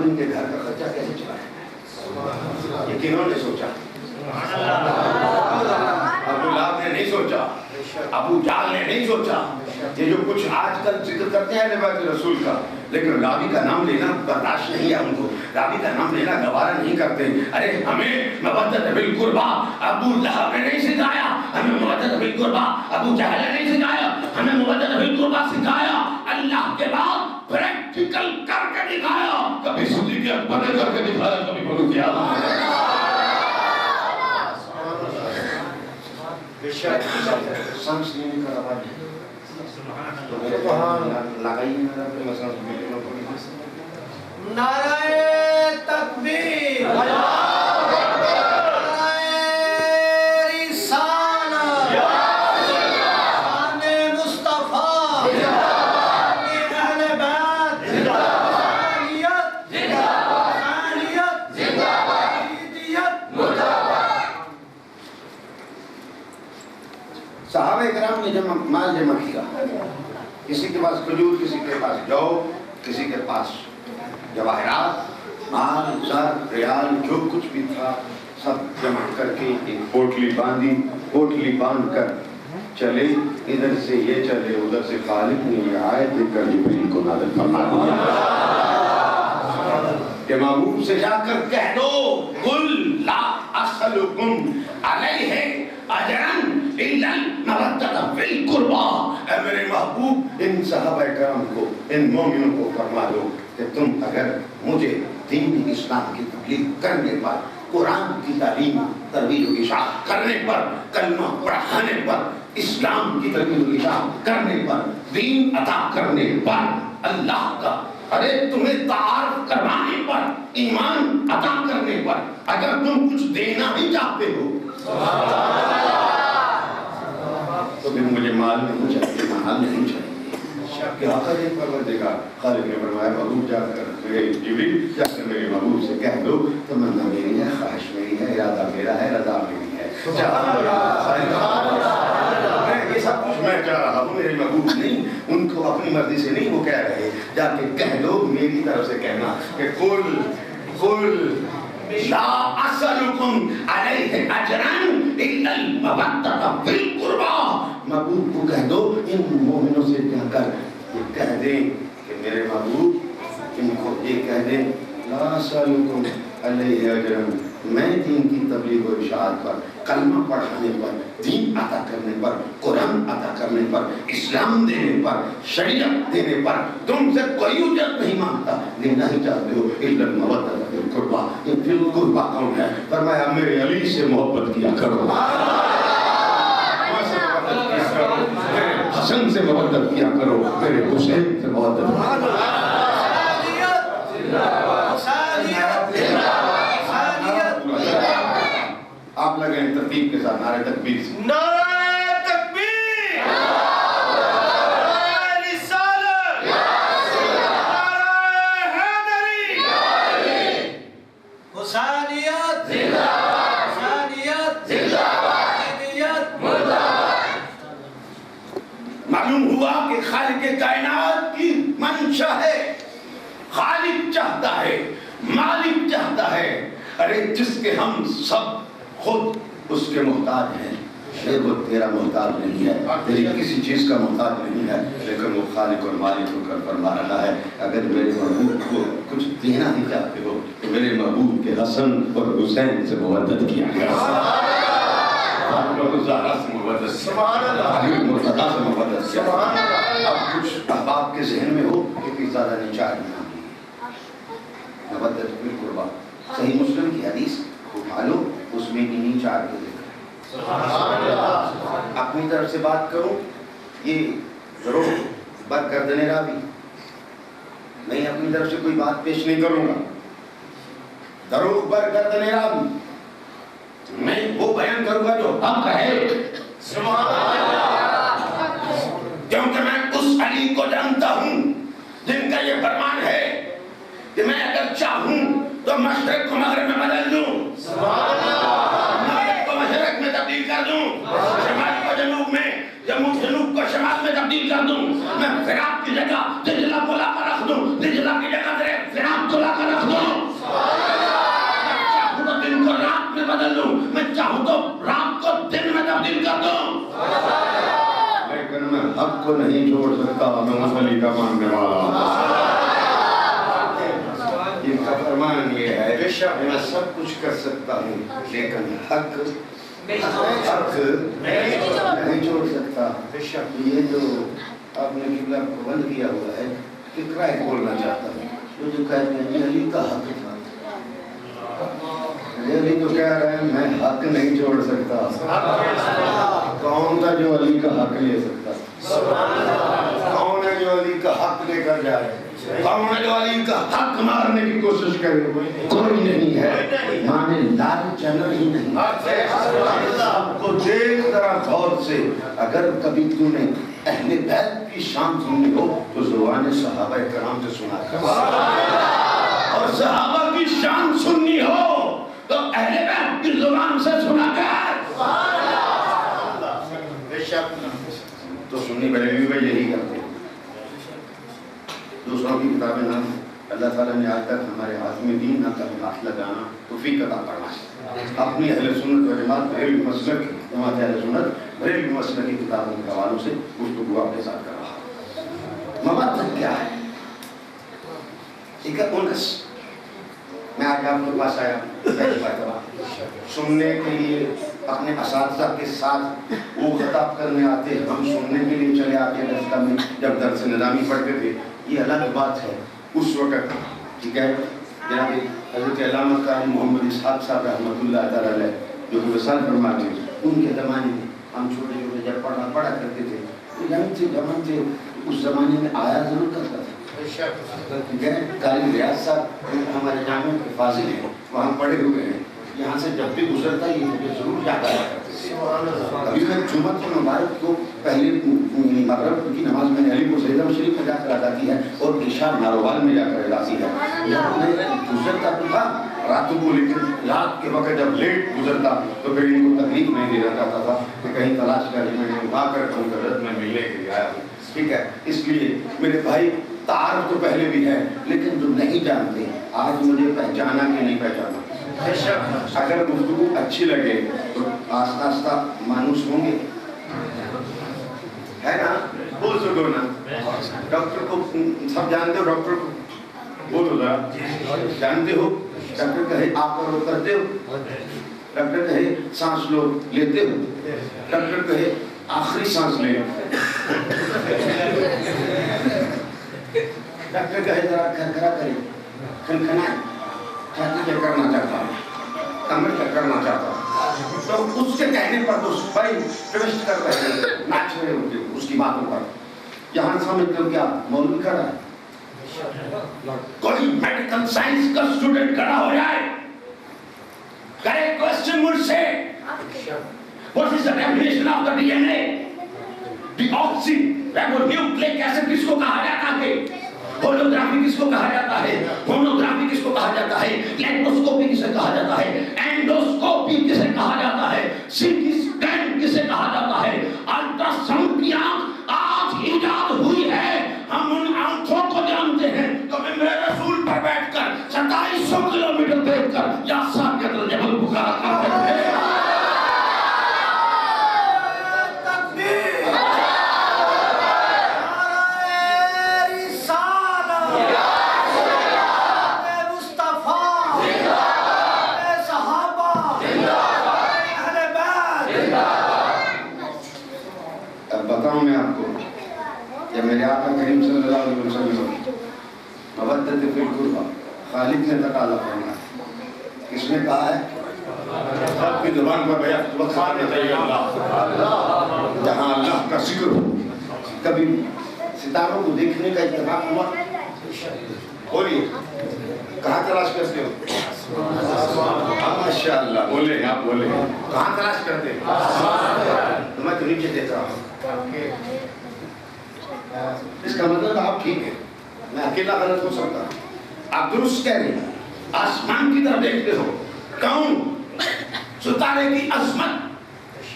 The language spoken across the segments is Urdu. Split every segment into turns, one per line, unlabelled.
ان کے گھر کا خرچہ کیسے چلائیں؟ یہ کنہوں نے سوچا؟ ابو لہب نے نہیں سوچا، ابو جہل نے نہیں سوچا. یہ جو کچھ آج کل ذکر کرتے ہیں نبوت رسول کا، لیکن راوی کا نام لینا برداشت نہیں ہے ان کو، راوی کا نام لینا گوارا نہیں کرتے. ارے ہمیں مودت بالقربا ابو لہب نے نہیں سکھایا، ہمیں مودت بالقربا ابو جہل نے نہیں سکھایا، ہمیں مودت بالقربا سکھایا اللہ کے بعد پریکٹیکل کر کے دکھایا. کبھی صدیق اکبر نے کر کے دکھایا، کبھی بولو کیا سمجھ نہیں کر رہا ہے. تو میرے لگائی
نعرہ تکبیر،
صحابہ کرام نے مال جمع کیا. کسی کے پاس کھجور، کسی کے پاس جو، کسی کے پاس جواہرات، مال، زر، ریال، جو کچھ بھی تھا سب جمع کر کے ایک پوٹلی باندھی. پوٹلی باندھ کر چلے، ادھر سے یہ چلے، ادھر سے خالق نے یہ آیت لکھ کر جبریل کو نازل فرما دیا کہ محبوب سے جا کر کہہ دو قل لا اسألکم علیہ اجرا الا المودۃ فی القربی. اے میرے محبوب ان صحابہ کرام کو، ان مومنوں کو فرما دو کہ تم اگر مجھے دین اسلام کی تبلیغ کرنے پر، قرآن کی تعلیم، ترویج و اشاعت کرنے پر، کلمہ پڑھانے پر، اسلام کی ترویج و اشاعت کرنے پر، دین عطا کرنے پر، اللہ کا ارے تمہیں تعارف کروانے پر، ایمان عطا کرنے پر اگر تم کچھ دینا ہی چاہتے ہو تو پھر مجھے مال نہیں چاہیے، مال نہیں چاہیے. کیا کرے پروردگار؟ خالق نے فرمایا محبوب جا کر میرے جبریل جا کر میرے محبوب سے کہہ دو تمنا میری ہے، خواہش میری ہے، ارادہ میرا ہے، رضا میری ہے. یہ سب کچھ میں چاہ رہا ہوں، میرے محبوب نہیں، ان کو اپنی مرضی سے نہیں وہ کہہ رہے. جا کے کہہ دو، میری طرف سے کہنا کہ قل لا اسألکم علیہ اجرا الا المودۃ فی القربی. محبوب کو کہہ دو، ان مومنوں سے جا کر یہ کہہ دیں کہ میرے محبوب ان کو یہ کہہ دیں لا اسألکم علیہ اجرا، میں دین کی تبلیغ و اشاعت پر، کلمہ پڑھانے پر، دین عطا کرنے پر، قرآن عطا کرنے پر، اسلام دینے پر، شریعت دینے پر تم سے کوئی اجرت نہیں مانگتا. لینا ہی چاہتے ہو الا المودۃ فی القربی. یہ فی القربی کون ہے؟ فرمایا میرے علی سے محبت کیا کرو، میرے حسن سے محبت کیا کرو، میرے حسین سے محبت کیا کرو. آپ لگیں ترتیب کے ساتھ نعرہ تکبیر سے.
نعرہ تکبیر، نعرہ رسالت، نعرہ حیدری، حسینیت، حسینیت، حسینیت.
معلوم ہوا کہ خالق کائنات کی منشا ہے، خالق چاہتا ہے، مالک چاہتا ہے. ارے جس کے ہم سب خود اس کے محتاج ہیں، وہ تیرا محتاج نہیں ہے، تیری کسی چیز کا محتاج نہیں ہے، لیکن وہ خالق اور مالک ہو کر فرما رہا ہے اگر میرے محبوب کو کچھ دینا ہی چاہتے ہو تو میرے محبوب کے حسن اور حسین سے محبت کیا گیا، زہرا سے محبت، علی مرتضیٰ سے محبت کیا. اب کچھ احباب کے ذہن میں ہو کہ کوئی زیادہ نہیں چاہیے محبت بالقربہ. صحیح مسلم کی حدیث اٹھا لو، اس میں انہی چار کے ذکر. اپنی طرف سے بات کروں، یہ ضرور برگردن راوی، میں اپنی طرف سے کوئی بات پیش نہیں کروں گا. دروغ برگردن راوی، میں وہ بیان کروں گا جو حق ہے. کیونکہ میں اس علی کو جانتا ہوں جن کا یہ فرمان ہے کہ میں اگر چاہوں تو مشرق کو مغرب میں بدل دوں، مغرب کو مشرق میں تبدیل کر دوں، شمال کو جنوب میں، جنوب کو شمال میں تبدیل کر دوں. میں فراق کی جگہ دجلہ کو لا کر رکھ دوں، دجلہ کی جگہ فرات کو لا کر رکھ دوں. بدل لوں, میں چاہوں تو رات کو دن میں تبدیل کر دوں, لیکن میں حق کو نہیں چھوڑ سکتا. میں اس علی کا ماننے والا. ان کا فرمان یہ ہے میں سب کچھ کر سکتا ہوں لیکن حق نہیں چھوڑ سکتا. یہ جو آپ نے قبلہ کو بند کیا ہوا ہے, فکرہ بولنا چاہتا ہوں. جو کہتے ہیں یہ علی کا حق تھا, علی تو کہہ رہے ہیں میں حق نہیں چھوڑ سکتا. کون تھا جو علی کا حق لے سکتا؟ کون ہے جو علی کا حق لے کر جائے؟ کون ہے جو علی کا حق مارنے کی کوشش کرے؟ کوئی نہیں ہے. مانے لال چل ہی نہیں. سب کو دیکھ ذرا غور سے, اگر کبھی تو نے اہل بیت کی شان سنی ہو تو زبان صحابہ کرام سے سنا کر, اور صحابہ کی شان سننی ہو تو اہل بیت کی زبان سے سنا کر. تو سنی بریلوی میں یہی کرتے ہیں. دوسروں کی کتابیں نہ, اللہ تعالیٰ نے آج تک ہمارے ہاتھ میں دین نہ کبھی ہاتھ لگانا توفیق عطا فرمائے. اپنی اہل سنت و جماعت بریلوی مسلک جماعت اہل سنت بریلوی مسلک کی کتابوں کے حوالوں سے گفتگو آپ کے ساتھ کر رہا ہوں. مبادئ کیا ہے؟ ایک انس. میں آج آپ کے پاس آیا پہلی مرتبہ سننے کے لیے, اپنے اساتذہ کے ساتھ وہ خطاب کرنے آتے, ہم سننے کے لیے چلے آتے رفتہ میں جب درس نظامی پڑھتے تھے. یہ الگ بات ہے اس وقت, ٹھیک ہے. جناب حضرت علامہ قاری محمد اسحاق صاحب رحمۃ اللہ تعالیٰ علیہ جو کہ وصال فرماتے ہیں, ان کے زمانے میں ہم چھوٹے چھوٹے جب پڑھا کرتے تھے, ینگ تھے جوان تھے, اس زمانے میں آیا ضرور کرتا تھا. ٹھیک ہے. قاری ریاض صاحب ہمارے جامعہ کے فاضل ہیں, وہاں پڑھے ہوئے ہیں. یہاں سے جب بھی گزرتا یہ مجھے ضرور یاد آیا کرتے تھے. ابھی میں جمعہ کی مبارک کو پہلے مغرب کی نماز میں نے علی کو سیدہ شریف میں جا کر ادا کی ہے اور عشاء ناروال میں جا کر ادا کی ہے. جب میں گزرتا تو تھا راتوں کو, لیکن رات کے وقت جب لیٹ گزرتا تو پھر ان کو تکلیف نہیں دینا چاہتا تھا کہ کہیں تلاش کر میں نے اٹھا کر کہوں کہ رد میں ملنے کے لیے آیا ہوں. ٹھیک ہے. اس لیے میرے بھائی تعارف تو پہلے بھی ہے, لیکن جو نہیں جانتے آج مجھے پہچانا کہ نہیں پہچانا. اگر گفتگو اچھی لگے تو آہستہ آہستہ مانوس ہوں گے, ہے نا؟ بول سکو نا. ڈاکٹر کو سب جانتے ہو, ڈاکٹر کو بولو ذرا, جانتے ہو؟ ڈاکٹر کہے آپ اور کرتے ہو, ڈاکٹر کہے سانس لو لیتے ہو, ڈاکٹر کہے آخری سانس لے, ڈاکٹر کہے ذرا کھرکھرا کرے, کھنکھنائے, چھاتی کیا کرنا چاہتا ہوں, کمر کیا کرنا چاہتا ہوں, تو اس کے کہنے پر تو بھائی ٹویسٹ کر رہے ہیں, ناچ رہے ہوتے اس کی باتوں پر. یہاں سمجھتے ہو کیا مولوی کھڑا ہے؟ کوئی میڈیکل سائنس کا اسٹوڈنٹ کھڑا ہو جائے, کرے کوسچن مجھ سے, what is the definition of the DNA? Deoxy ribonucleic acid کس کو کہا جاتا ہے, ہولوگرافی کس کو کہا جاتا ہے, ہونوگرافی کس کو کہا جاتا ہے, لیپروسکوپی کسے کہا جاتا ہے, اینڈوسکوپی کسے کہا جاتا ہے, سی ٹی اسکین کسے کہا جاتا ہے, الٹرا ساؤنڈ کی آنکھ آج ایجاد ہوئی ہے, ہم ان آنکھوں کو جانتے ہیں. کبھی میرے رسول پر بیٹھ کر 2700 کلومیٹر دیکھ کر یا ساکت الجبل پکارا کرتے تھے. بتاؤں میں آپ کو, جب میرے آقا کریم صلی اللہ علیہ وسلم مودت فی القربہ خالق نے تقاضا فرمایا, کس نے کہا ہے؟ آپ کی زبان پر بیان وقت چاہیے اللہ, جہاں اللہ کا ذکر ہو. کبھی ستاروں کو دیکھنے کا اتفاق ہوا؟ بولیے کہاں تلاش کرتے ہو؟ ماشاء اللہ, بولے آپ بولے, کہاں تلاش کرتے ہیں؟ تو میں تو نیچے دیکھ رہا ہوں. اس کا مطلب آپ ٹھیک ہے, میں اکیلا غلط ہو سکتا ہوں, آپ درست کہہ رہے ہیں. آسمان کی طرف دیکھتے ہو, کون؟ ستارے کی عظمت,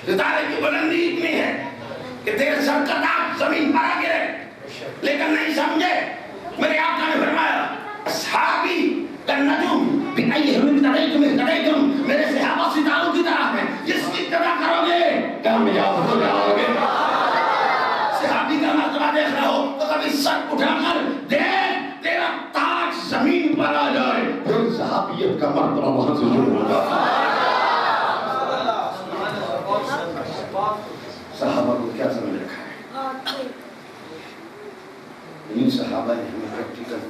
ستارے کی بلندی اتنی ہے کہ تیرے سر کا داغ زمین پر آ گرے, لیکن نہیں سمجھے. میرے آقا نے فرمایا اصحابی کالنجوم بأیہم اقتدیتم اہتدیتم, میرے صحابہ ستارے کا مرتبہ وہاں سے شروع ہوگا. صحابہ کو کیا سمجھ رکھا ہے؟ ان صحابہ نے ہمیں پریکٹیکل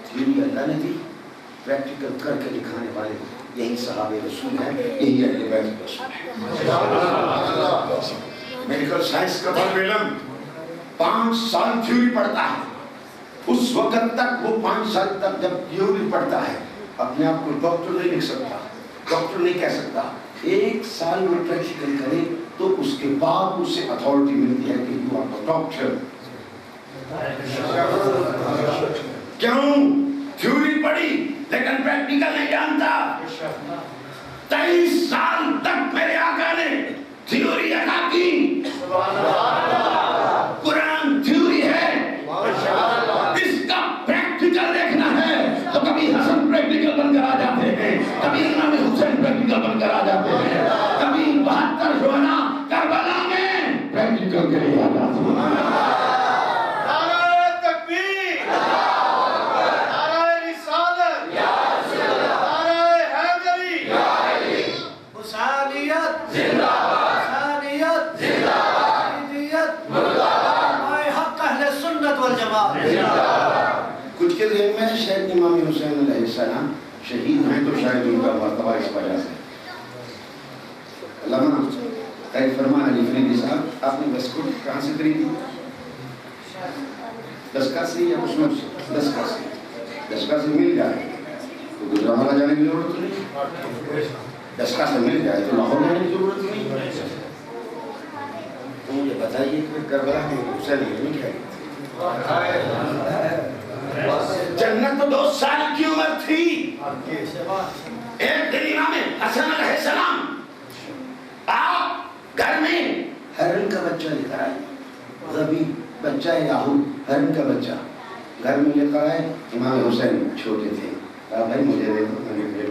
تھیوری اللہ نے دی، پریکٹیکل کر کے دکھانے والے یہی صحابہ رسول ہیں، یہی اہل بیت رسول ہیں. میڈیکل سائنس کا طالب علم 5 سال تھیوری پڑھتا ہے. اس وقت تک وہ 5 سال تک جب تھیوری پڑھتا ہے اپنے آپ کو ڈاکٹر نہیں لکھ سکتا، ڈاکٹر نہیں کہہ سکتا. 1 سال وہ پریکٹیکل کرے تو اس کے بعد اسے اتھارٹی ملتی ہے کہ یو آر ڈاکٹر. کیوں؟ تھیوری پڑھی لیکن پریکٹیکل نہیں جانتا. 23 سال تک میرے آقا نے تھیوری ادا کی. قرآن تھیوری ہے، اس کا پریکٹیکل دیکھنا ہے تو کبھی حسن پریکٹیکل بن کر آ جاتے ہیں، کبھی امام حسین پریکٹیکل بن کر آ جاتے ہیں، کبھی 72 شہداء کربلا میں پریکٹیکل کے لیے آ جاتے ہیں.
نعرہ تکبیر، نعرہ رسالت، نعرہ حیدری، حسینیت زندہ باد، حسینیت زندہ باد، حیدریت مردہ باد، حق اہل سنت والجماعت زندہ باد.
کچھ کے ذہن میں شاید امام حسین علیہ السلام شہید ہیں تو شاید ان کا مرتبہ اس وجہ سے. علامہ قائد فرمان علی فریدی صاحب، آپ نے بسکٹ کہاں سے خریدی؟ دسکا سے یا کشمیر سے؟ دسکا سے. دسکا سے مل جائے تو گجرانوالہ جانے کی ضرورت نہیں، دسکا سے مل جائے تو لاہور جانے کی ضرورت نہیں. تو مجھے بتائیے کہ کربلا میں حسین نہیں کیا گئی؟ جنت تو 2 سال کی عمر تھی. ایک دن امام حسن علیہ السلام آپ گھر میں ہرن کا بچہ لے کر آئے. غبی بچہ ہے یاہود، ہرن کا بچہ گھر میں لے کر آئے. امام حسین چھوٹے تھے، کہا بھائی مجھے دے دو. میں نے پھر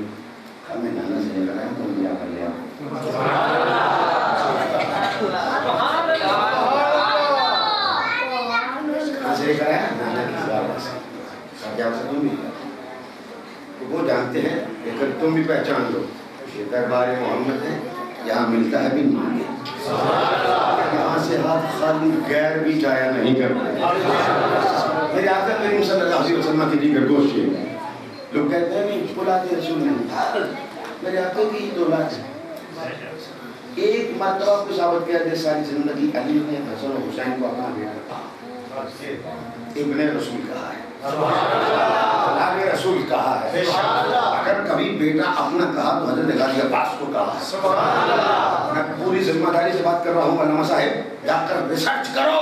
کہا میں نانا سے لے کر آیا تو مجھے آ کر لے آؤ. کہاں سے لے کر آیا؟ نانا کی زیادہ سے. وہ جانتے ہیں لیکن تم بھی پہچان لو یہ دربار محمد ہے، یہاں ملتا ہے بن مانگے. یہاں سے ہاتھ خالی غیر بھی جایا نہیں کرتے. میرے آقا کریم صلی اللہ علیہ وسلم کی دیگر گوشت ہے. لوگ کہتے ہیں نہیں اولاد رسول نہیں. میرے آقا کی اولاد ہے. ایک مرتبہ کو ثابت کیا کہ ساری زندگی علی نے حسن و حسین کو اپنا بیٹا ابن رسول کہا ہے، اولاد رسول کہا ہے. اگر کبھی بیٹا اپنا کہا تو حضرت غازی عباس کو کہا ہے. میں پوری ذمہ داری سے بات کر رہا ہوں. علامہ صاحب جا کر ریسرچ کرو.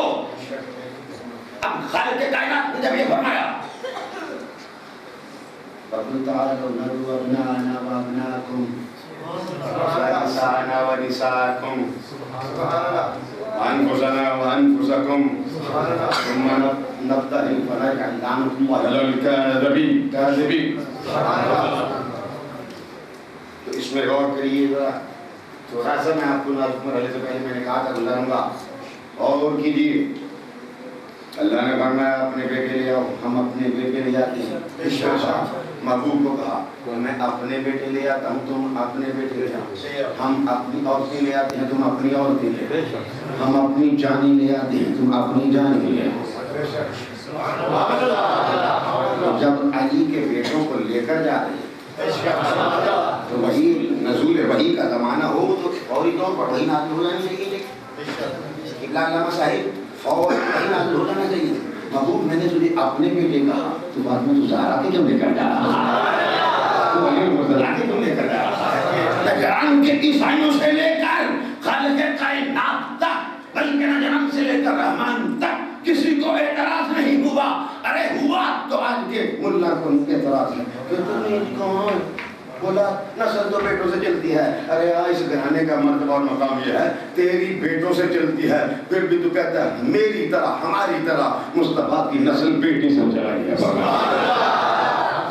اب خالق کائنات نے جب یہ فرمایا فَقُلْ تَعَالَوْا نَدْعُوا أَبْنَاءَنَا وَأَبْنَاءَكُمْ وَنِسَاءَنَا وَنِسَاءَكُمْ وَأَنفُسَنَا وَأَنفُسَكُمْ ثُمَّ نَبْتَهِلْ فَنَجْعَلْ لَعْنَةَ اللَّهِ عَلَى الْكَاذِبِينَ. تو اس میں غور کریے ذرا. تھوڑا سا میں آپ کو نازک مرحلے سے پہلے میں نے کہا تھا گزاروں گا اور کیجیے. اللہ نے فرمایا اپنے بیٹے لے آؤ. ہم اپنے بیٹے لے جاتے ہیں. محبوب کو کہا میں اپنے بیٹے لے آتا ہوں، تم اپنے بیٹے لے آؤ. ہم اپنی عورتیں لے آتے ہیں، تم اپنی عورتیں لے آؤ. ہم اپنی جانی لے آتے ہیں، تم اپنی جانی لے آؤ. جب علی کے بیٹوں کو لے کر جا رہے ہیں تو وہی نزول وحی کا زمانہ ہو تو فوری طور پر وہی نازل ہو جانی چاہیے. علامہ صاحب فوری وہی نازل ہو جانا چاہیے. محبوب میں نے تجھے اپنے بیٹے کہا تو بعد میں تو زہرا کے کیوں لے کر جا رہا ہے؟ تو علی مرتضیٰ کے کیوں لے کر جا رہا ہے؟ نجران کے عیسائیوں سے لے کر خالق کائنات تک، بلکہ نجران سے لے کر رحمان تک کسی کو اعتراض نہیں ہوا. ارے ہوا تو آج کے ملا کو اعتراض ہے کہ تم نے کہاں بولا نسل تو بیٹوں سے چلتی ہے. ارے اس گھرانے کا مرتبہ اور مقام یہ ہے تیری بیٹوں سے چلتی ہے، پھر بھی تو کہتا ہے میری طرح ہماری طرح مصطفیٰ کی نسل بیٹی سے چلائی ہے.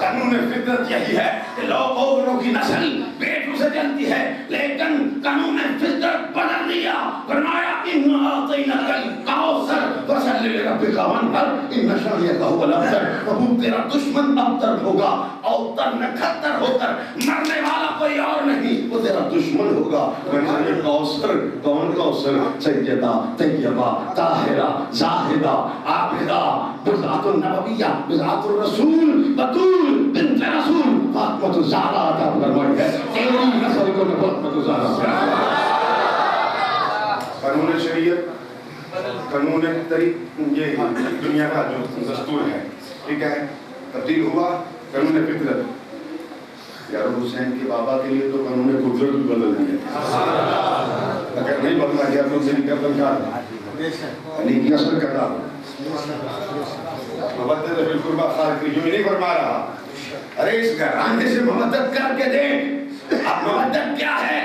قانون فطرت یہی ہے کہ لوگوں کی نسل بیٹوں سے جلتی ہے، لیکن قانون فطرت بدل دیا، فرمایا اِنَّا أَعْطَيْنَاكَ الْكَوْثَرَ فَصَلِّ لِرَبِّكَ وَانْحَرْ إِنَّ شَانِئَكَ هُوَ الْأَبْتَرُ۔ محبوب تیرا دشمن ابتر ہوگا، اوتر نکھتر ہو کر مرنے والا کوئی اور نہیں، وہ تیرا دشمن ہوگا۔ میں کوثر، کون کوثر؟ سیدہ طیبہ طاہرہ زاہدہ عابدہ بضعۃ النبویہ بضعۃ الرسول بطول بنت رسول فاطمہ الزہرا عطا فرمائی ہے۔ تیری نسل کو فاطمہ الزہرا سے قانون شریعت، قانون طریق، یہ دنیا کا جو دستور ہے، ٹھیک ہے، تبدیل ہوا قانون فطرت۔ یار حسین کے بابا کے لیے تو قانون قدرت بھی بدل دیا، اگر نہیں بدلا گیا تو میری گردن کاٹ علی کی اثر کرتا۔ مبدت بالقربہ خالق یوں نہیں فرما رہا، ارے اس گھرانے سے مبدت کر کے دیکھ، اب مبدت کیا ہے؟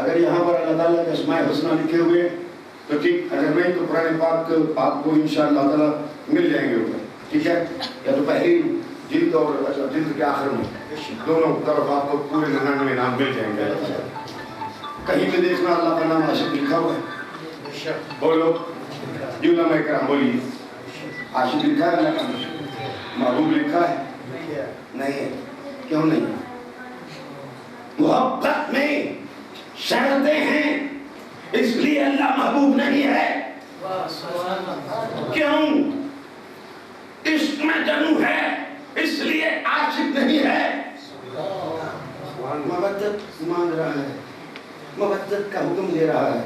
اگر یہاں پر اللہ تعالیٰ کے اسماء حسنہ لکھے ہوئے تو ٹھیک، اگر نہیں تو قرآن پاک آپ کو انشاءاللہ تعالیٰ مل جائیں گے اوپر، ٹھیک ہے، یا تو پہلی جلد اور جلد کے آخر میں دونوں طرف آپ کو پورے 99 نام مل جائیں گے۔ کہیں پہ دیکھنا اللہ کا نام عاشق لکھا ہوا ہے، بولو جو علماء کرام بولیے، عاشق لکھا ہے اللہ کا نام، محبوب لکھا ہے نہیں؟ کیوں نہیں؟ محبت میں شرطیں ہیں، اس لیے اللہ محبوب نہیں ہے۔ کیوں؟ عشق میں جنوں ہے، اس لیے عاشق نہیں ہے۔ مودت مانگ رہا ہے، مودت کا حکم دے رہا ہے،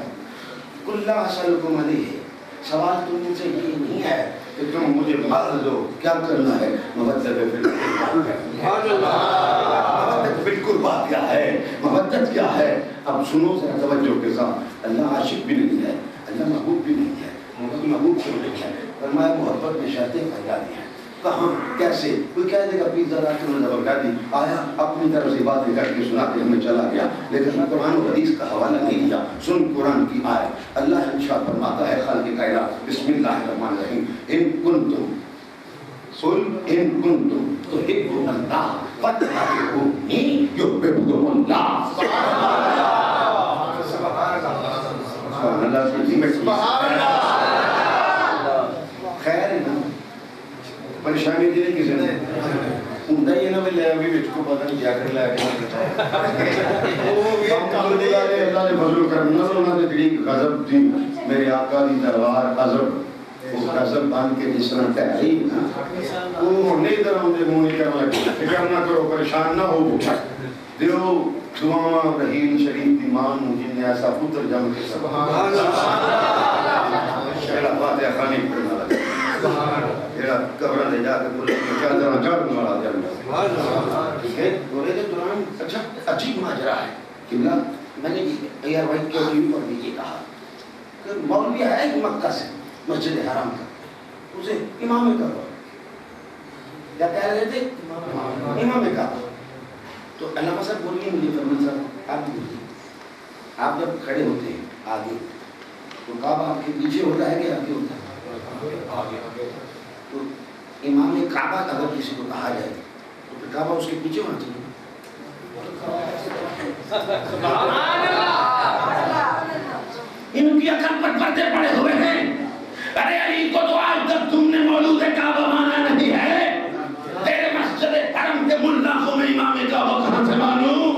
قُلْ لَا أَسْأَلُكُمْ عَلَيْهِ، سوال تو مجھ سے یہ نہیں ہے کہ تم مجھے مال دو، کیا کرنا ہے؟ مودت بالقربہ کیا ہے؟ مودت کیا ہے؟ اب سنو ذرا توجہ کے ساتھ، اللہ عاشق بھی نہیں ہے، اللہ محبوب بھی نہیں ہے۔ محبوب کیوں نہیں ہے؟ فرمایا محبت میں شرطیں پیدا دی ہیں۔ کہاں؟ کیسے؟ کوئی کہہ دے گا پیزا رات کو نہ بغدادی آیا اپنی طرف سے باتیں کر کے سنا کے ہمیں چلا گیا، لیکن قرآن و حدیث کا حوالہ نہیں دیا۔ سن قرآن کی آیت، اللہ ارشاد فرماتا ہے خالق کائنات، بسم اللہ الرحمن الرحیم، ان کنتم قل ان کنتم تحبون اللہ فاتبعونی یحببکم اللہ۔ سبحان اللہ، خیر ہے نا، پریشانی دینے کی زندگی ہوں یہ نہ ملے ابھی بچ کو پتہ نہیں کیا کر لیا اللہ نے فضل کرم نہ انہوں نے تیری غضب تھی میرے آقا دی تلوار غضب، وہ غضب بان کے جس طرح تحریر نا وہ نہیں در ہوں دے منہ نہیں کرنا لگے، فکر نہ کرو پریشان نہ ہو، دیو دعاں رحیم شریف ایمان جن نے ایسا پتر جم کے سبحان اللہ فاتحہ خانی کرنا لگے، میرا قبرہ لے جا کے بولے کیا طرح جڑ مارا جانا، ٹھیک ہے؟ دورے کے دوران اچھا عجیب ماجرا ہے کہ میں نے ایئر وائٹ کے ٹی وی پر بھی یہ کہا کہ مولوی ہے مکہ سے مسجد حرام کا، اسے امام کرو، کیا کہہ رہے تھے؟ امام کا۔ تو علامہ صاحب بولیے مجھے فرمان صاحب آپ بولیے، آپ جب کھڑے ہوتے ہیں آگے تو کعبہ آپ کے پیچھے ہوتا ہے کہ آگے ہوتا ہے؟ تو امام کعبہ اگر کسی کو کہا جائے تو پھر کعبہ اس کے پیچھے ہونا چاہیے۔ ان کی عقل پر پردے پڑے ہوئے ہیں۔ ارے علی کو تو آج تک تم نے مولود کعبہ مانا نہیں ہے، تیرے مسجد حرم کے ملا کو میں امام کعبہ کہاں سے مانوں؟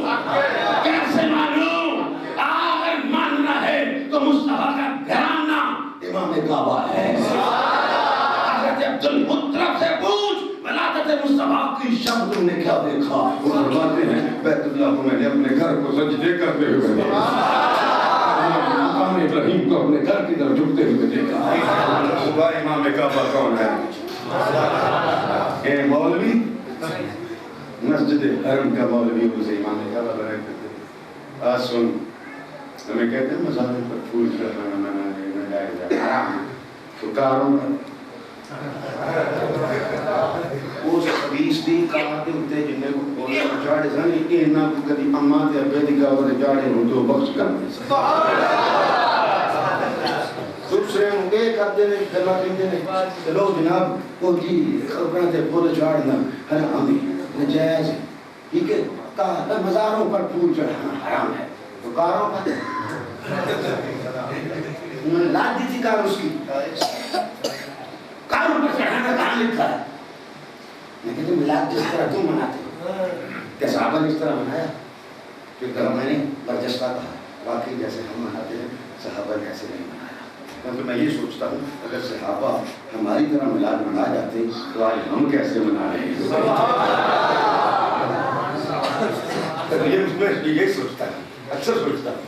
کیسے مانوں؟ اگر ماننا ہے تو مصطفیٰ کا گھرانہ امام کعبہ ہے۔ حضرت عبدالمطلب سے پوچھ ولادت مصطفیٰ کی شب تم نے کیا دیکھا؟ وہ فرماتے ہیں بیت اللہ کو میں نے اپنے گھر کو سجدے کرتے ہوئے دیکھا، مقام ابراہیم کو اپنے گھر کی طرف جھکتے ہوئے دیکھا۔ صبح امام کعبہ کون ہے؟ اے مولوی مسجد حرم کا مولوی اسے امام کعبہ بنائے کرتے تھے۔ آج سن ہمیں کہتے ہیں مزاروں پر پھول چڑھانا جائز ہے، حرام تو کاروں پر اس خبیث دی کہاتے ہوتے جنہیں کو بولے چاڑے سانی اینا کو کدی اماں تے ابے دی کہاتے چاڑے ہوں تو بخش کرنے دوسرے ہونگے کرتے ہیں گلا کہتے ہیں چلو جناب وہ جی خبریں تے پھول چاڑنا حرامی نجائز ہے، ٹھیک ہے؟ کہا مزاروں پر پھول چڑھانا حرام ہے، تو کاروں پر انہوں نے لاد دی تھی کار اس کی، کاروں پر چڑھانا کہاں لکھا ہے؟ میں کہتے میلاد جس طرح تم مناتے ہو کیا صحابہ نے اس طرح منایا؟ کیونکہ میں نے برجستہ کہا واقعی جیسے ہم مناتے ہیں صحابہ نے ایسے نہیں منایا. کیونکہ میں یہ سوچتا ہوں اگر صحابہ ہماری طرح میلاد منا جاتے تو آج ہم کیسے منا رہے ہیں؟ یہ سوچتا ہوں، اکثر سوچتا ہوں.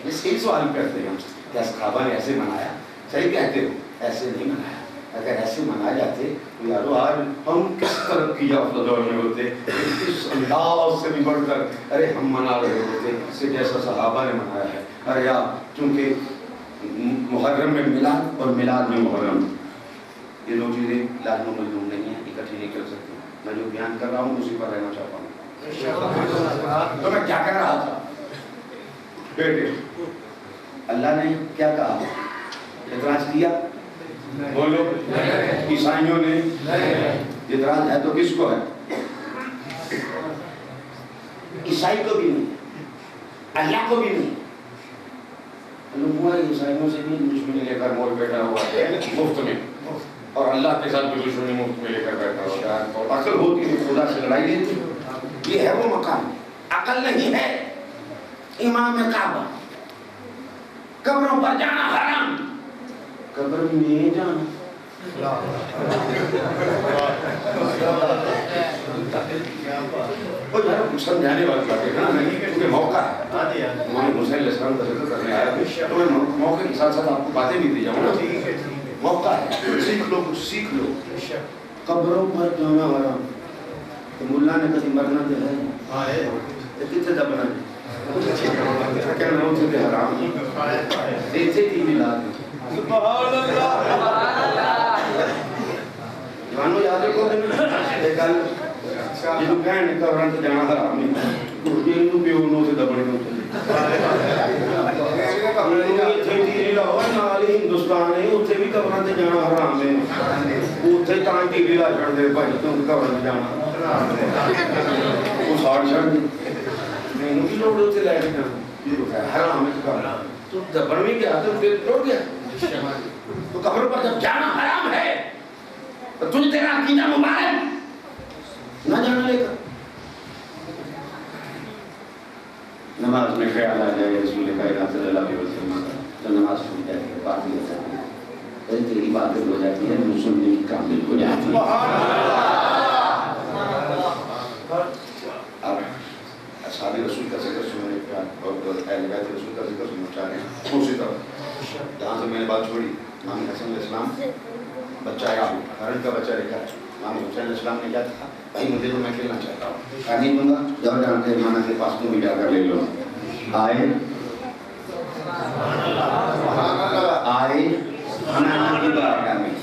اس ایک سوال کرتے ہیں ہم کیا صحابہ نے ایسے منایا؟ صحیح کہتے ہو، ایسے نہیں منایا. اگر ایسے منائے جاتے تو یارو آج ہم کس ترقی یافتہ دور میں ہوتے، اس انداز سے بھی بڑھ کر ارے ہم منا رہے ہوتے کہ جیسا صحابہ نے منایا ہے. ارے یار چونکہ محرم میں میلاد اور میلاد میں محرم، یہ دو چیزیں لازم و ملزوم نہیں ہیں، اکٹھی نہیں کر سکتی. میں جو بیان کر رہا ہوں اسی پر رہنا چاہتا ہوں. تو میں کیا کر رہا تھا بیٹے؟ اللہ نے کیا کہا؟ اعتراض کیا؟ بولو. عیسائیوں نے اعتراض ہے تو کس کو ہے؟ عیسائی کو بھی نہیں، اللہ کو بھی نہیں. عیسائیوں سے بھی دشمنی لے کر مول بیٹھا ہوا ہے مفت میں، اور اللہ کے ساتھ بھی دشمنی مفت میں لے کر بیٹھا ہوا ہے. اور عقل ہوتی ہے خدا سے لڑائی لیتی. یہ ہے وہ مقام. عقل نہیں ہے امام کعبہ. قبروں پر جانا حرام، قبر میں جانا سمجھانے والی بات ہے نا، کیونکہ موقع ہے. امام حسین علیہ السلام کا ذکر کرنے آیا تو میں موقع کے ساتھ ساتھ آپ کو باتیں بھی دی جاؤں نا. موقع ہے، سیکھ لو، کچھ سیکھ لو. قبروں پر جانا حرام. تو ملا نے کبھی مرنا تو ہے کتنے دبنا کیا نہ ہوتے تھے حرام دیتے تھی ملاد. جوانو یاد رکھو ایک گل جدو کہنے قبراں تے جانا حرام نہیں، یہ تو پیونوں سے دبنے ہوتے ہندوستان ہے اتنے بھی قبراں تے جانا حرام ہے. اتنے تاں ٹی وی لا چھڑ دے بھائی تم قبراں تے جانا وہ ساڑ چھڑ دے نہیں کی لوڑ اتنے لے کے جانا حرام ہے. تو دبن بھی کیا تو پھر لوٹ گیا. تو قبر پر جب جانا حرام ہے تو تجھ تیرا عقیدہ مبارک نہ جانا لے کر. نماز میں خیال آ جائے رسول کائنات صلی اللہ علیہ وسلم تو نماز چھوٹ جاتی ہے، بات یہ ہوتی ہے تیری بات ہو جاتی ہے، میں سننے کی کامل ہو جاتی ہے. اب اصحاب رسول کا ذکر سننے کا اور اہل بیت رسول کا ذکر سننا چاہ رہے ہیں. دوسری طرف جہاں سے میں نے بات چھوڑی، امام حسن علیہ السلام بچہ آیا، ہرن کا بچہ لے کر امام حسین علیہ السلام نے کیا کہا؟ بھائی مجھے تو میں کھیلنا چاہتا ہوں. کہا نہیں دوں گا، جاؤ جانتے ہیں مانا کے پاس تم بھی جا کر لے لو. آئے نانا کی بارگاہ میں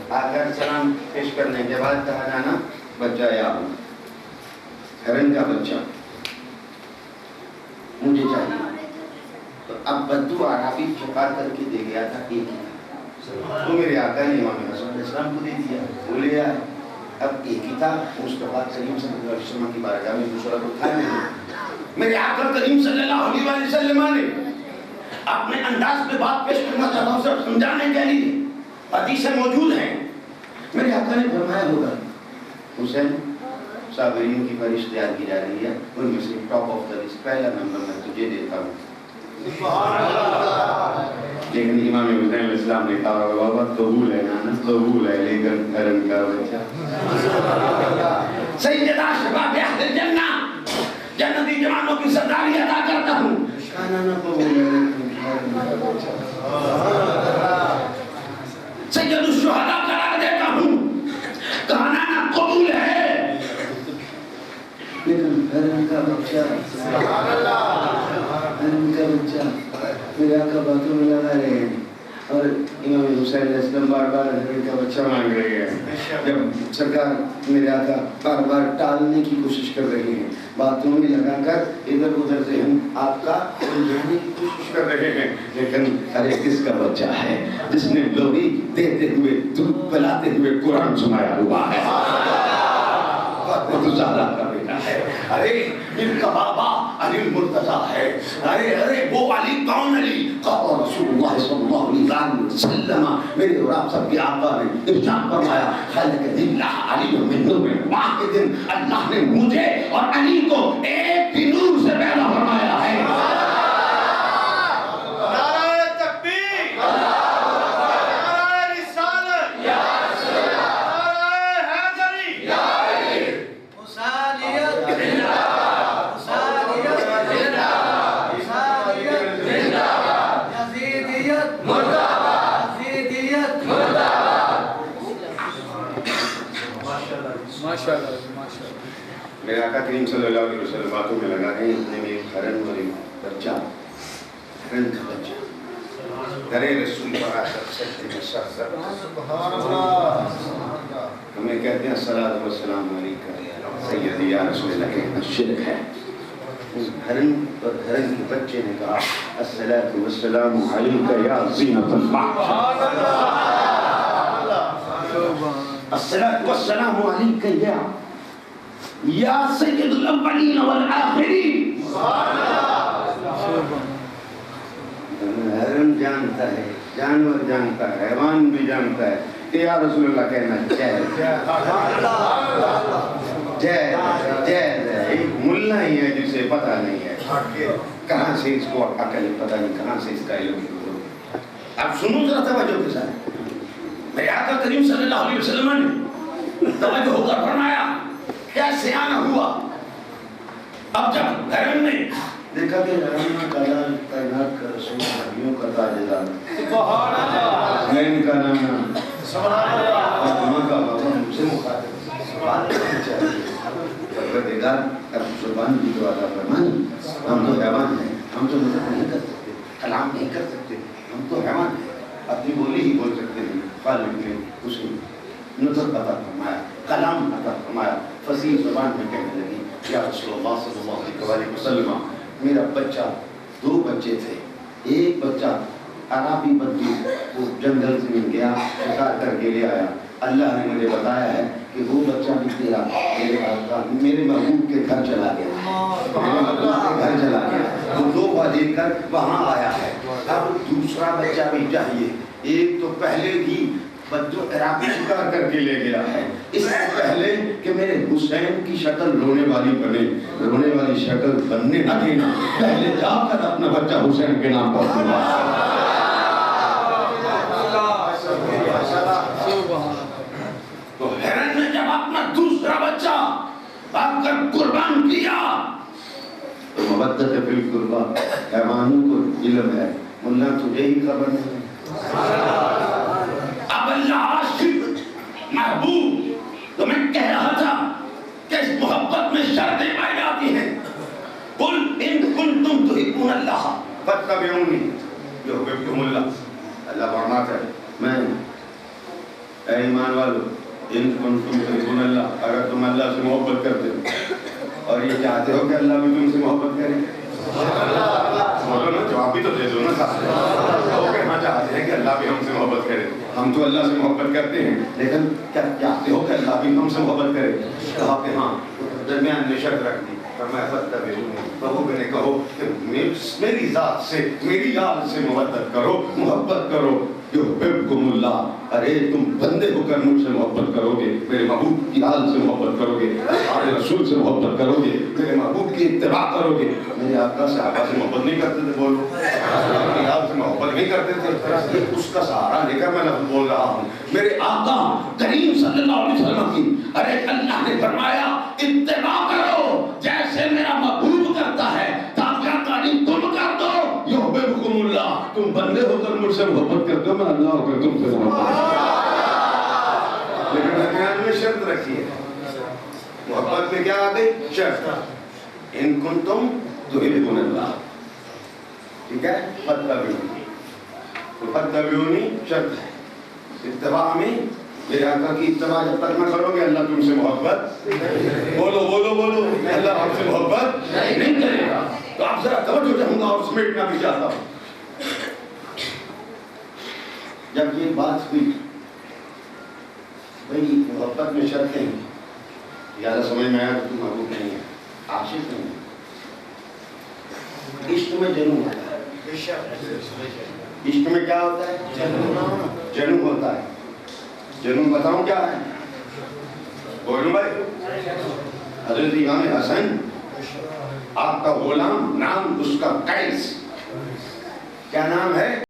آ کر سلام پیش کرنے کے بعد کہا جانا بچہ یا ہرن کا بچہ مجھے چاہیے. تو اب بدو عربی چھپا کر کے دے گیا تھا ایک ہی تھا، تو میرے آقا نے امام حسن علیہ السلام کو دے دیا، وہ لے آئے. اب ایک ہی تھا، اس کے بعد کریم صلی اللہ علیہ وسلم کی بارگاہ میں دوسرا تو تھا نہیں. میرے آقا کریم صلی اللہ علیہ وسلم نے اپنے انداز پہ بات پیش کرنا چاہتا ہوں صرف سمجھانے کے لیے، حدیثیں موجود ہیں. میرے آقا نے فرمایا ہوگا حسین صابرین کی فہرست تیار کی جا رہی ہے، ان میں سے ٹاپ آف دا لسٹ پہلا نمبر میں تجھے دیتا ہوں. لیکن امام حسین علیہ السلام نے کہا بابا قبول ہے نانا، قبول ہے، لیکن ہرن کا بچہ سیدہ شباب اہل الجنہ جنتی جوانوں کی سرداری ادا کرتا ہوں. کہا نانا قبول ہے، سید الشہداء قرار دیتا ہوں. کہا نانا قبول ہے، لیکن ہرن کا بچہ، ہرن کا بچہ میرے آقا باتوں میں لگا رہے ہیں. اور امام حسین علیہ السلام بار بار ہرن کا بچہ مانگ رہے ہیں، جب سرکار میرے آقا بار بار ٹالنے کی کوشش کر رہے ہیں، باتوں میں لگا کر ادھر ادھر سے ہم آپ کا الجھانے کی کوشش کر رہے ہیں. لیکن ارے کس کا بچہ ہے جس نے لوری دیتے ہوئے دودھ پلاتے ہوئے قرآن سنایا ہوا ہے؟ وہ تو زہرا کا بیٹا ہے. ارے ان کا بابا علی المرتضیٰ ہے. ارے وہ علی کون علی؟ قال رسول اللہ صلی اللہ علیہ وسلم، میرے اور آپ سب کے آقا نے ارشاد فرمایا خلق اللہ علی من نور واحد، اللہ نے مجھے اور علی کو ایک ہی نور سے پیدا فرمایا ہے. میرے آقا کریم صلی اللہ علیہ وسلم باتوں میں لگا رہے ہیں، اتنے میں ایک ہرن اور ایک بچہ، ہرن کا بچہ درے رسول پر آ کر سجدے میں سر سبحان اللہ. ہمیں کہتے ہیں الصلاۃ والسلام علیکہ سیدی یا رسول اللہ، کہنا شرک ہے. ہرن پر ہرن کے بچے نے کہا الصلاۃ والسلام علیکہ یا زینت البحر، الصلاۃ والسلام علیکہ یا سید الاولین والآخرین. ہرن جانتا ہے، جانور جانتا ہے، حیوان بھی جانتا ہے کہ یا رسول اللہ کہنا جائز ہے. ایک ملا ہی ہے جسے پتہ نہیں ہے کہاں سے اس کو عقل پتہ نہیں، کہاں سے اس کا علم. اب سنو ذرا توجہ کے ساتھ. میرے آقا کریم صلی اللہ علیہ وسلم نے توجہ ہو کر فرمایا کیا سیانہ ہوا. اب جب ہرن نے دیکھا کہ ہرن کا نام کائنات کا رسول نبیوں کا تاجدار، میں ان کا نام سبحان اللہ، ماں کا بابا مجھ سے مخاطب بات کرنی چاہیے. پروردگار اب زبان بھی تو عطا فرمانی. ہم تو حیوان ہیں، ہم تو نطق نہیں کر سکتے، کلام نہیں کر سکتے، ہم تو حیوان ہیں، اپنی بولی ہی بول سکتے ہیں. خالق نے اسے نطق عطا فرمایا، کلام عطا فرمایا، فصیح زبان میں کہنے لگی یا رسول اللہ صلی اللہ علیہ وسلم میرا بچہ، دو بچے تھے. ایک بچہ عربی بدو وہ جنگل سے مل گیا، شکار کر کے لے آیا. اللہ نے مجھے بتایا ہے کہ وہ بچہ بھی تیرا میرے محبوب کے گھر چلا گیا، میرے محبوب کے گھر چلا گیا. وہ دو بار لے کر وہاں آیا ہے. اب دوسرا بچہ بھی چاہیے. ایک تو پہلے ہی جو عراقی شکار کر کے لے گیا ہے، اس سے پہلے کہ میرے حسین کی شکل رونے والی بنے، رونے والی شکل بننے نہ دینا، پہلے جا کر اپنا بچہ حسین کے نام پر دیا. تو ہرن نے جب اپنا دوسرا بچہ آپ کر قربان کیا تو مودت فی القربہ، حیوانوں کو علم ہے، ملا تجھے ہی خبر نہیں. اب اللہ عاشق محبوب تو میں کہہ رہا تھا کہ اس محبت میں شرطیں پائی جاتی ہیں. قل ان کنتم تحبون اللہ فاتبعونی یحببکم اللہ. اللہ فرماتا ہے میں اے ایمان والو ان کنتم تحبون اللہ، اگر تم اللہ سے محبت کرتے ہو اور یہ چاہتے ہو کہ اللہ بھی تم سے محبت کرے، بولو نا، جواب بھی تو دے دو نا صاحب. وہ کہنا چاہتے ہیں کہ اللہ بھی ہم سے محبت کرے. ہم تو اللہ سے محبت کرتے ہیں، لیکن کیا چاہتے ہو کہ اللہ بھی ہم سے محبت کرے؟ کہا کہ ہاں. درمیان میں شرط رکھ دی، فرمایا فتبعونی، بہو نے کہو کہ میری ذات سے، میری یاد سے محبت کرو. یحببکم اللہ، ارے تم بندے ہو کر مجھ سے محبت کرو گے، میرے محبوب کی آل سے محبت کرو گے، اصحاب رسول سے محبت کرو گے، میرے محبوب کی اتباع کرو گے. میرے آقا صحابہ سے محبت نہیں کرتے تھے، بولو کی آل سے محبت نہیں کرتے تھے. اس کا سہارا لے کر میں لفظ بول رہا ہوں. میرے آقا کریم صلی اللہ علیہ وسلم کی ارے اللہ نے فرمایا اتباع کرو جیسے میرا محبوب کرتا ہے، تابعداری تم کر دو. یحببکم اللہ، تم بندے ہو کر مجھ سے محبت کرتے ہو، میں اللہ ہو کر تم سے محبت کرتا ہوں. لیکن درمیان میں شرط رکھی ہے. محبت میں کیا آ گئی؟ شرط. ان کنتم تحبون اللہ، ٹھیک ہے، فاتبعونی. فاتبعونی شرط ہے. اتباع میں میرے آقا کی اتباع جب تک نہ کرو گے اللہ تم سے محبت، بولو اللہ ہم سے محبت نہیں کرے گا. تو آپ ذرا توجہ چاہوں گا اور سمیٹنا بھی چاہتا ہوں. جب یہ بات ہوئی بھئی محبت میں شرطیں ہیں، زیادہ سمجھ میں آیا کہ تم محبوب نہیں ہے. عاشق نہیں، عشق میں جنون ہوتا ہے. عشق میں کیا ہوتا ہے؟ جنون ہوتا ہے. جنون بتاؤں کیا ہے؟ بولوں بھائی. حضرت امام حسن آپ کا غلام، نام اس کا قیس. کیا نام ہے؟